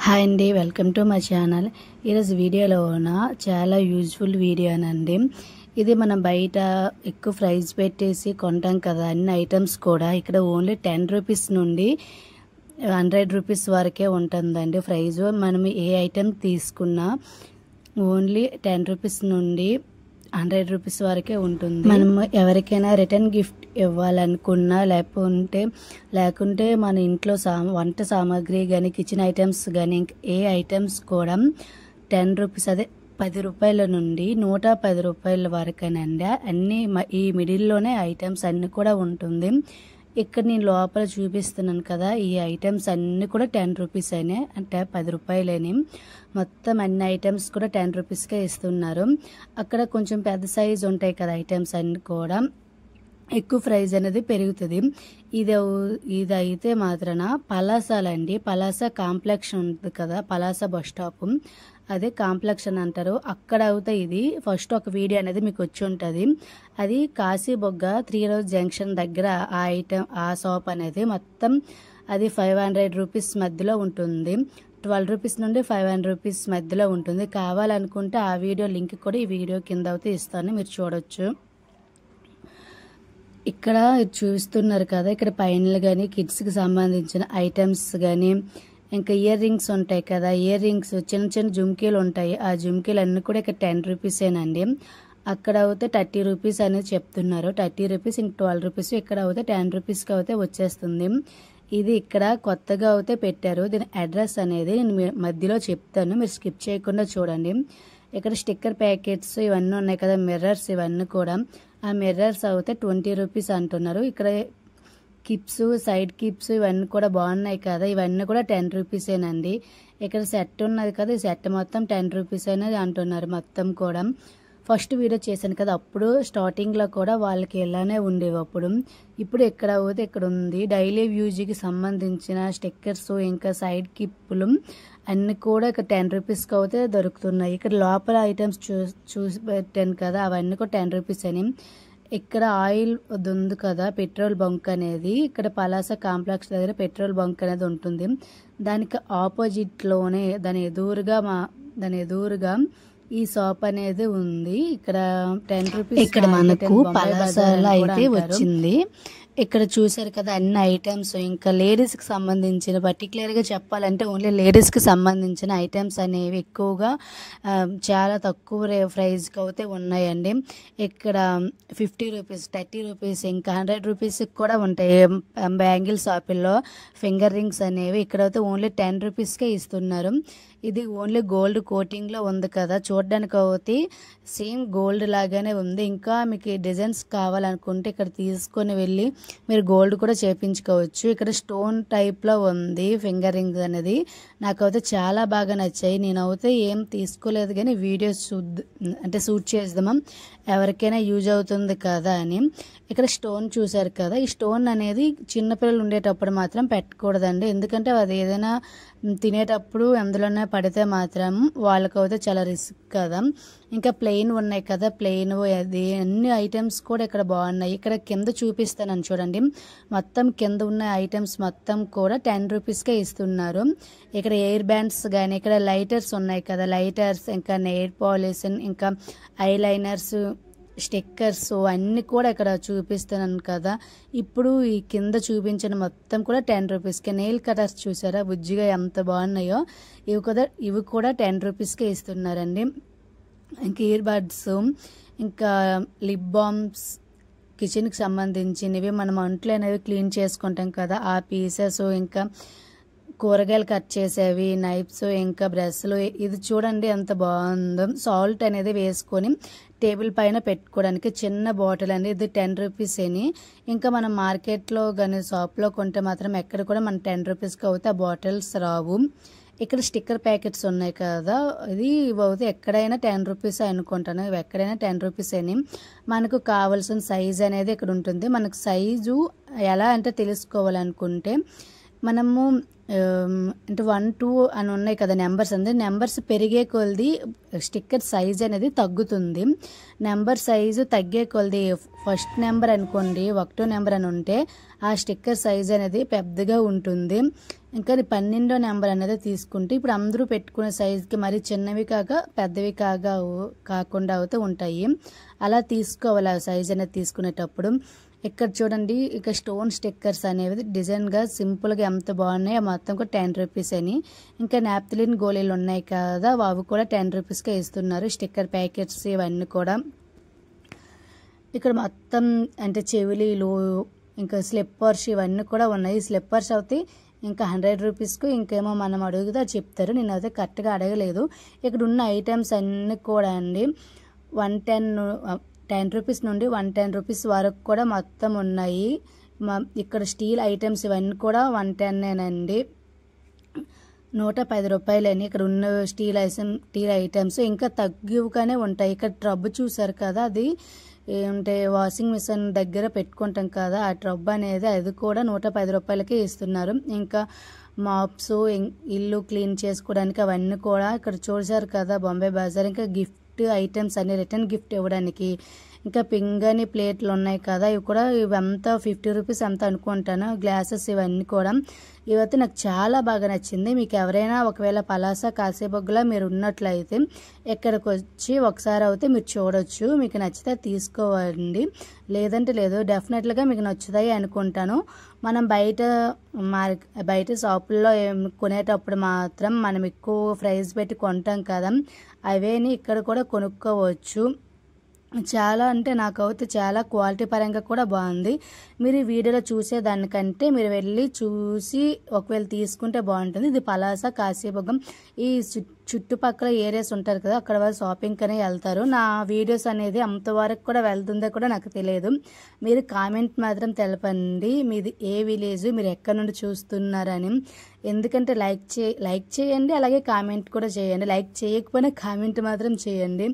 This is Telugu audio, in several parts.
హాయ్ అండి, వెల్కమ్ టు మై ఛానల్. ఈరోజు వీడియోలోన చాలా యూజ్ఫుల్ వీడియోనండి. ఇది మనం బయట ఎక్కువ ప్రైస్ పెట్టేసి కొంటాం కదా, అన్ని ఐటమ్స్ కూడా ఇక్కడ ఓన్లీ 10 రూపీస్ నుండి 100 రూపీస్ వరకే ఉంటుందండి ప్రైజ్. మనం ఏ ఐటమ్ తీసుకున్నా ఓన్లీ 10 రూపీస్ నుండి 100 రూపీస్ వరకే ఉంటుంది. మనం ఎవరికైనా రిటర్న్ గిఫ్ట్ ఇవ్వాలనుకున్నా లేకుంటే మన ఇంట్లో వంట సామాగ్రి కానీ కిచెన్ ఐటమ్స్ కానీ ఏ ఐటమ్స్ కూడా 10 రూపీస్, అదే 10 రూపాయల నుండి 110 రూపాయల వరకేనండి. అన్నీ ఈ మిడిల్లోనే ఐటమ్స్ అన్నీ కూడా ఉంటుంది. ఇక్కడ నేను లోపల చూపిస్తున్నాను కదా, ఈ ఐటమ్స్ అన్నీ కూడా 10 రూపీస్ అయినా, అంటే 10 రూపాయలని. మొత్తం అన్ని ఐటమ్స్ కూడా 10 రూపీస్కే ఇస్తున్నారు. అక్కడ కొంచెం పెద్ద సైజు ఉంటాయి కదా ఐటమ్స్ అన్నీ కూడా, ఎక్కువ ప్రైస్ అనేది పెరుగుతుంది. ఇది అయితే మాత్రాన పలాసాలండి. పలాస కాంప్లెక్స్ ఉంటుంది కదా, పలాస బస్ స్టాప్, అదే కాంప్లెక్స్ అని అంటారు. అక్కడ అవుతాయి. ఇది ఫస్ట్ ఒక వీడియో అనేది మీకు వచ్చి ఉంటుంది. అది కాశీబొగ్గ 3 రోజ్ జంక్షన్ దగ్గర ఆ షాప్ అనేది మొత్తం అది 500 రూపీస్ మధ్యలో ఉంటుంది. 12 రూపీస్ నుండి 500 రూపీస్ మధ్యలో ఉంటుంది. కావాలనుకుంటే ఆ వీడియో లింక్ కూడా ఈ వీడియో కింద అయితే ఇస్తాను, మీరు చూడొచ్చు. ఇక్కడ చూస్తున్నారు కదా, ఇక్కడ పైనలు కానీ కిడ్స్కి సంబంధించిన ఐటమ్స్ కానీ, ఇంకా ఇయర్ రింగ్స్ ఉంటాయి కదా, ఇయర్ రింగ్స్ చిన్న చిన్న జుమ్కీలు ఉంటాయి. ఆ జుమ్కీలు అన్నీ కూడా ఇక్కడ 10 రూపీసేనండి. అక్కడ అయితే 30 రూపీస్ అనేది చెప్తున్నారు. 30 రూపీస్, ఇంక 12 రూపీస్. ఇక్కడ అయితే 10 రూపీస్కి అయితే వచ్చేస్తుంది. ఇది ఇక్కడ కొత్తగా అయితే పెట్టారు. దీని అడ్రస్ అనేది నేను మధ్యలో చెప్తాను, మీరు స్కిప్ చేయకుండా చూడండి. ఇక్కడ స్టిక్కర్ ప్యాకెట్స్ ఇవన్నీ ఉన్నాయి కదా, మిర్రర్స్ ఇవన్నీ కూడా. ఆ మిర్రర్స్ అయితే 20 రూపీస్ అంటున్నారు. ఇక్కడ కిప్స్, సైడ్ కిప్స్ ఇవన్నీ కూడా బాగున్నాయి కదా, ఇవన్నీ కూడా 10 రూపీసేనండి. ఇక్కడ సెట్ ఉన్నది కదా, ఈ సెట్ మొత్తం 10 రూపీస్ అనేది అంటున్నారు మొత్తం కూడా. ఫస్ట్ వీడియో చేశాను కదా, అప్పుడు స్టార్టింగ్లో కూడా వాళ్ళకి ఇలానే ఉండేవి. అప్పుడు ఇప్పుడు ఎక్కడ అవుతే ఇక్కడ ఉంది. డైలీ యూజ్కి సంబంధించిన స్టిక్కర్స్, ఇంకా సైడ్ కిప్పులు అన్నీ కూడా ఇక్కడ 10 రూపీస్కి అయితే దొరుకుతున్నాయి. ఇక్కడ లోపల ఐటమ్స్ చూసి పెట్టాను కదా, అవన్నీ కూడా 10 రూపీస్ అని. ఇక్కడ ఆయిల్ ఉంది కదా, పెట్రోల్ బంక్ అనేది, ఇక్కడ పలాస కాంప్లెక్స్ దగ్గర పెట్రోల్ బంక్ అనేది ఉంటుంది. దానికి ఆపోజిట్లోనే దాని ఎదురుగా ఈ షాప్ అనేది ఉంది. ఇక్కడ 10 రూపీస్ ఇక్కడ మనకు పలాసాలో అయితే వచ్చింది. ఇక్కడ చూసారు కదా అన్ని ఐటమ్స్. ఇంకా లేడీస్కి సంబంధించిన, పర్టికులర్గా చెప్పాలంటే ఓన్లీ లేడీస్కి సంబంధించిన ఐటమ్స్ అనేవి ఎక్కువగా చాలా తక్కువ ప్రైస్కి అయితే ఉన్నాయండి. ఇక్కడ 50 రూపీస్, 30 రూపీస్, ఇంకా 100 రూపీస్కి కూడా ఉంటాయి. బ్యాంగిల్ షాపుల్లో ఫింగర్ రింగ్స్ అనేవి ఇక్కడైతే ఓన్లీ 10 రూపీస్కే ఇస్తున్నారు. ఇది ఓన్లీ గోల్డ్ కోటింగ్లో ఉంది కదా, చూడడానికి అయితే సేమ్ గోల్డ్ లాగానే ఉంది. ఇంకా మీకు డిజైన్స్ కావాలనుకుంటే ఇక్కడ తీసుకొని వెళ్ళి మీరు గోల్డ్ కూడా చేయించుకోవచ్చు. ఇక్కడ స్టోన్ టైప్లో ఉంది ఫింగర్ రింగ్ అనేది. నాకైతే చాలా బాగా నచ్చాయి. నేనైతే ఏం తీసుకోలేదు కానీ వీడియోస్ షూట్ చేద్దామా, ఎవరికైనా యూజ్ అవుతుంది కదా అని. ఇక్కడ స్టోన్ చూసారు కదా, ఈ స్టోన్ అనేది చిన్నపిల్లలు ఉండేటప్పుడు మాత్రం పెట్టకూడదండి. ఎందుకంటే అది ఏదైనా తినేటప్పుడు అందులోనే పడితే మాత్రం వాళ్ళకైతే చాలా రిస్క్ కదా. ఇంకా ప్లెయిన్ ఉన్నాయి కదా, ప్లెయిన్ అది అన్ని ఐటమ్స్ కూడా ఇక్కడ బాగున్నాయి. ఇక్కడ కింద చూపిస్తానని చూడండి, మొత్తం కింద ఉన్న ఐటమ్స్ మొత్తం కూడా 10 రూపీస్కే ఇస్తున్నారు. ఇక్కడ ఎయిర్ బ్యాండ్స్ కానీ, ఇక్కడ లైటర్స్ ఉన్నాయి కదా, లైటర్స్, ఇంకా నెయిల్ పాలిష్, ఇంకా ఐలైనర్స్, స్టిక్కర్స్ అన్నీ కూడా ఇక్కడ చూపిస్తున్నాను కదా. ఇప్పుడు ఈ కింద చూపించిన మొత్తం కూడా 10 రూపీస్కే. నెయిల్ కటర్స్ చూసారా బుజ్జిగా ఎంత బాగున్నాయో, ఇవి కూడా 10 రూపీస్కే ఇస్తున్నారండి. ఇంకా ఇయర్ బడ్స్, ఇంకా లిప్ బామ్స్, కిచెన్కి సంబంధించినవి, మనం అంట్లు అనేవి క్లీన్ చేసుకుంటాం కదా ఆ పీసెస్, ఇంకా కూరగాయలు కట్ చేసేవి, నైఫ్స్, ఇంకా బ్రష్లు. ఇది చూడండి ఎంత బాగుందో. సాల్ట్ అనేది వేసుకొని టేబుల్ పైన పెట్టుకోవడానికి చిన్న బాటిల్ అనేది, ఇది 10 రూపీస్ అని. ఇంకా మనం మార్కెట్లో కానీ షాప్లో కొంటే మాత్రం ఎక్కడ కూడా మన 10 రూపీస్కి అయితే ఆ బాటిల్స్ రావు. ఇక్కడ స్టిక్కర్ ప్యాకెట్స్ ఉన్నాయి కదా, ఇది ఇవైతే ఎక్కడైనా 10 రూపీస్ అనుకుంటాను. ఇవి ఎక్కడైనా 10 రూపీస్ అని. మనకు కావాల్సిన సైజు అనేది ఇక్కడ ఉంటుంది. మనకు సైజు ఎలా అంటే తెలుసుకోవాలనుకుంటే మనము అంటే 1, 2 అని ఉన్నాయి కదా నెంబర్స్, అంటే నెంబర్స్ పెరిగే కొలది స్టిక్కర్ సైజ్ అనేది తగ్గుతుంది. నెంబర్ సైజు తగ్గే కొలది ఫస్ట్ నెంబర్ అనుకోండి, 1వ నెంబర్ అని ఉంటే ఆ స్టిక్కర్ సైజ్ అనేది పెద్దగా ఉంటుంది. ఇంకా 12వ నెంబర్ అనేది తీసుకుంటే ఇప్పుడు అందరూ పెట్టుకునే సైజుకి మరి చిన్నవి పెద్దవి కాకుండా అయితే ఉంటాయి. అలా తీసుకోవాలి ఆ సైజ్ అనేది తీసుకునేటప్పుడు. ఇక్కడ చూడండి, ఇక స్టోన్ స్టిక్కర్స్ అనేవి డిజైన్గా సింపుల్గా ఎంత బాగున్నాయి. మొత్తం కూడా 10 రూపీస్ అని. ఇంకా నాప్థలిన్ గోళీలు ఉన్నాయి కదా, అవి కూడా 10 రూపీస్కే ఇస్తున్నారు. స్టిక్కర్ ప్యాకెట్స్ ఇవన్నీ కూడా. ఇక్కడ మొత్తం అంటే చెవిలీలు, ఇంకా స్లిప్పర్స్ ఇవన్నీ కూడా ఉన్నాయి. స్లిప్పర్స్ అయితే ఇంకా 100 రూపీస్కు ఇంకేమో మనం అడుగుతా చెప్తారు. నేను అయితే కరెక్ట్గా అడగలేదు. ఇక్కడ ఉన్న ఐటమ్స్ అన్నీ కూడా అండి 10 రూపీస్ నుండి 110 రూపీస్ వరకు కూడా మొత్తం ఉన్నాయి. ఇక్కడ స్టీల్ ఐటమ్స్ ఇవన్నీ కూడా 110 110 రూపాయలని. ఇక్కడ ఉన్న స్టీల్ ఐటమ్స్ ఇంకా తగ్గుగానే ఉంటాయి. ఇక్కడ ట్రబ్ చూసారు కదా, అది అంటే వాషింగ్ మిషన్ దగ్గర పెట్టుకుంటాం కదా, ఆ ట్రబ్ అనేది అది కూడా 110 రూపాయలకే ఇస్తున్నారు. ఇంకా మాప్స్, ఇల్లు క్లీన్ చేసుకోవడానికి అవన్నీ కూడా ఇక్కడ చూసారు కదా బాంబే బజార్. ఇంకా గిఫ్ట్ ఐటమ్స్ అన్ని రిటర్న్ గిఫ్ట్ ఇవ్వడానికి ఇంకా పింగని ప్లేట్లు ఉన్నాయి కదా, ఇవంతా 50 రూపీస్ అంతా అనుకుంటాను. గ్లాసెస్ ఇవన్నీ కూడా ఇవైతే నాకు చాలా బాగా నచ్చింది. మీకు ఎవరైనా ఒకవేళ పలాస కాసేబొగ్గులా మీరు ఉన్నట్లయితే ఇక్కడికి వచ్చి ఒకసారి అయితే మీరు చూడొచ్చు. మీకు నచ్చితే తీసుకోవండి, లేదంటే లేదు. డెఫినెట్గా మీకు నచ్చుతాయి అనుకుంటాను. మనం బయట షాపుల్లో కొనేటప్పుడు మాత్రం మనం ఎక్కువ ప్రైస్ పెట్టి కొంటాం కదా, అవేని ఇక్కడ కూడా కొనుక్కోవచ్చు. చాలా అంటే నాకైతే చాలా క్వాలిటీ పరంగా కూడా బాగుంది. మీరు ఈ వీడియోలో చూసేదానికంటే మీరు వెళ్ళి చూసి ఒకవేళ తీసుకుంటే బాగుంటుంది. ఇది పలాస కాశీబొగ్గం. ఈ చుట్టుపక్కల ఏరియాస్ ఉంటారు కదా, అక్కడ వాళ్ళు షాపింగ్ అనే వెళ్తారు. నా వీడియోస్ అనేది అంతవరకు కూడా వెళ్తుందో కూడా నాకు తెలియదు. మీరు కామెంట్ మాత్రం తెలపండి, మీది ఏ విలేజ్, మీరు ఎక్కడి నుండి చూస్తున్నారని. ఎందుకంటే లైక్ చేయండి, అలాగే కామెంట్ కూడా చేయండి. లైక్ చేయకపోయినా కామెంట్ మాత్రం చేయండి.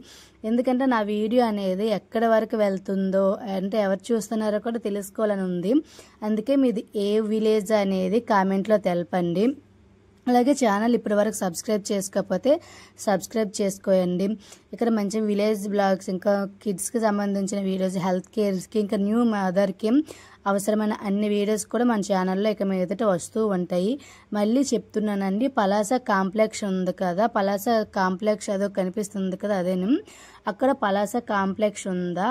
ఎందుకంటే నా వీడియో అనేది ఎక్కడి వరకు వెళ్తుందో అంటే ఎవరు చూస్తున్నారో కూడా తెలుసుకోవాలని ఉంది. అందుకే మీది ఏ విలేజ్ అనేది కామెంట్లో తెలపండి. అలాగే ఛానల్ ఇప్పటి వరకు సబ్స్క్రైబ్ చేసుకోకపోతే సబ్స్క్రైబ్ చేసుకోండి. ఇక్కడ మంచి విలేజ్ బ్లాగ్స్, ఇంకా కిడ్స్కి సంబంధించిన వీడియోస్, హెల్త్ కేర్స్కి, ఇంకా న్యూ మదర్కి అవసరమైన అన్ని వీడియోస్ కూడా మన ఛానల్లో ఇక మీదట వస్తూ ఉంటాయి. మళ్ళీ చెప్తున్నానండి, పలాస కాంప్లెక్స్ ఉంది కదా, పలాస కాంప్లెక్స్ అదో కనిపిస్తుంది కదా, అదేను. అక్కడ పలాస కాంప్లెక్స్ ఉందా,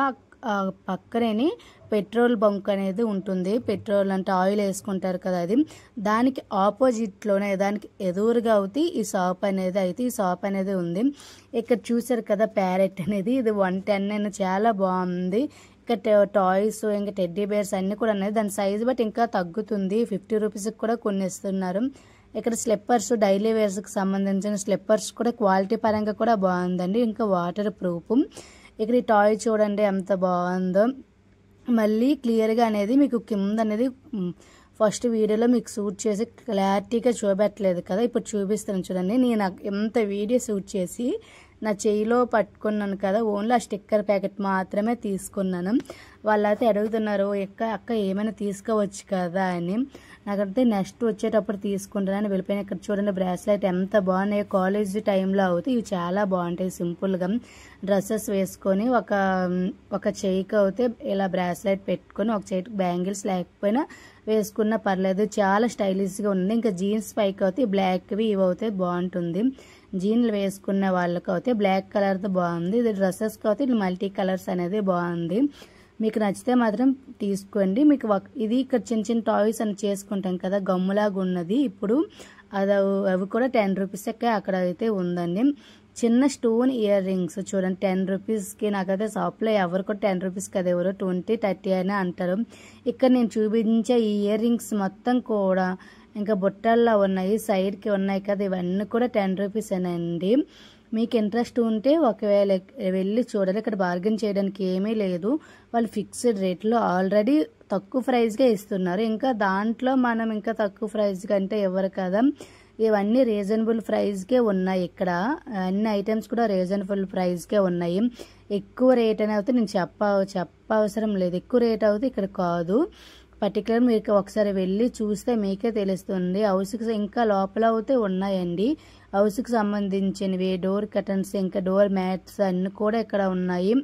పక్కనే పెట్రోల్ బంక్ అనేది ఉంటుంది. పెట్రోల్ అంటే ఆయిల్ వేసుకుంటారు కదా, అది దానికి ఆపోజిట్లోనే దానికి ఎదురుగా అవుతే ఈ షాప్ అనేది ఉంది. ఇక్కడ చూసారు కదా ప్యారెట్ అనేది, ఇది 110 చాలా బాగుంది. ఇంకా టాయ్స్, ఇంకా టెడ్డీ బేర్స్ అన్ని కూడా ఉన్నాయి. దాని సైజు బట్టి ఇంకా తగ్గుతుంది. 50 రూపీస్కి కూడా కొన్ని ఇస్తున్నారు. ఇక్కడ స్లిప్పర్స్, డైలీ వేర్స్కి సంబంధించిన స్లిప్పర్స్ కూడా క్వాలిటీ పరంగా కూడా బాగుందండి. ఇంకా వాటర్ ప్రూఫ్. ఇక్కడ ఈ టాయ్ చూడండి ఎంత బాగుందో. మళ్ళీ క్లియర్గా అనేది మీకు కింద అనేది ఫస్ట్ వీడియోలో మీకు షూట్ చేసి క్లారిటీగా చూపెట్టలేదు కదా, ఇప్పుడు చూపిస్తాను చూడండి. నేను ఎంత వీడియో షూట్ చేసి నా చెయ్యిలో పట్టుకున్నాను కదా, ఓన్లీ ఆ స్టిక్కర్ ప్యాకెట్ మాత్రమే తీసుకున్నాను. వాళ్ళైతే అడుగుతున్నారు, అక్క ఏమైనా తీసుకోవచ్చు కదా అని. నాకైతే నెక్స్ట్ వచ్చేటప్పుడు తీసుకుంటానని వెళ్ళిపోయిన. ఇక్కడ చూడండి బ్రాస్లెట్ ఎంత బాగున్నాయి. కాలేజ్ టైంలో అవుతే ఇవి చాలా బాగుంటాయి. సింపుల్గా డ్రెస్సెస్ వేసుకొని ఒక చెయ్యికి అయితే ఇలా బ్రాస్లెట్ పెట్టుకొని, ఒక చెయ్యికి బ్యాంగిల్స్ లేకపోయినా వేసుకున్నా పర్లేదు, చాలా స్టైలిష్గా ఉంది. ఇంకా జీన్స్ పైకి అయితే బ్లాక్వి ఇవి అయితే బాగుంటుంది. జీన్లు వేసుకున్న వాళ్ళకి అయితే బ్లాక్ కలర్తో బాగుంది. ఇది డ్రెస్సెస్కి అయితే మల్టీ కలర్స్ అనేది బాగుంది. మీకు నచ్చితే మాత్రం తీసుకోండి. మీకు ఇది ఇక్కడ చిన్న చిన్న టాయ్స్ అని చేసుకుంటాం కదా, గమ్ములాగా ఉన్నది. ఇప్పుడు అవి కూడా 10 రూపీస్కే అక్కడ అయితే ఉందండి. చిన్న స్టోన్ ఇయర్ రింగ్స్ చూడండి 10 రూపీస్కి. నాకైతే షాప్లో ఎవరు కూడా 10 రూపీస్ కదా, ఎవరు 20, 30 అని అంటారు. ఇక్కడ నేను చూపించే ఈ ఇయర్ రింగ్స్ మొత్తం కూడా ఇంకా బుట్టల్లో ఉన్నాయి, సైడ్కి ఉన్నాయి కదా, ఇవన్నీ కూడా 10 రూపీస్ అండి. మీకు ఇంట్రెస్ట్ ఉంటే ఒకవేళ వెళ్ళి చూడాలి. ఇక్కడ బార్గెన్ చేయడానికి ఏమీ లేదు. వాళ్ళు ఫిక్స్డ్ రేట్లో ఆల్రెడీ తక్కువ ప్రైస్గా ఇస్తున్నారు. ఇంకా దాంట్లో మనం ఇంకా తక్కువ ప్రైస్గా అంటే ఎవరు కదా. ఇవన్నీ రీజనబుల్ ప్రైస్కే ఉన్నాయి. ఇక్కడ అన్ని ఐటమ్స్ కూడా రీజనబుల్ ప్రైస్కే ఉన్నాయి. ఎక్కువ రేట్ అని అయితే నేను చెప్పవసరం లేదు. ఎక్కువ రేట్ అయితే ఇక్కడ కాదు. పర్టికులర్ మీకు ఒకసారి వెళ్ళి చూస్తే మీకే తెలుస్తుంది. హౌస్కి ఇంకా లోపల అయితే ఉన్నాయండి. హౌస్కి సంబంధించినవి డోర్ కర్టన్స్, ఇంకా డోర్ మ్యాట్స్ అన్నీ కూడా ఇక్కడ ఉన్నాయి.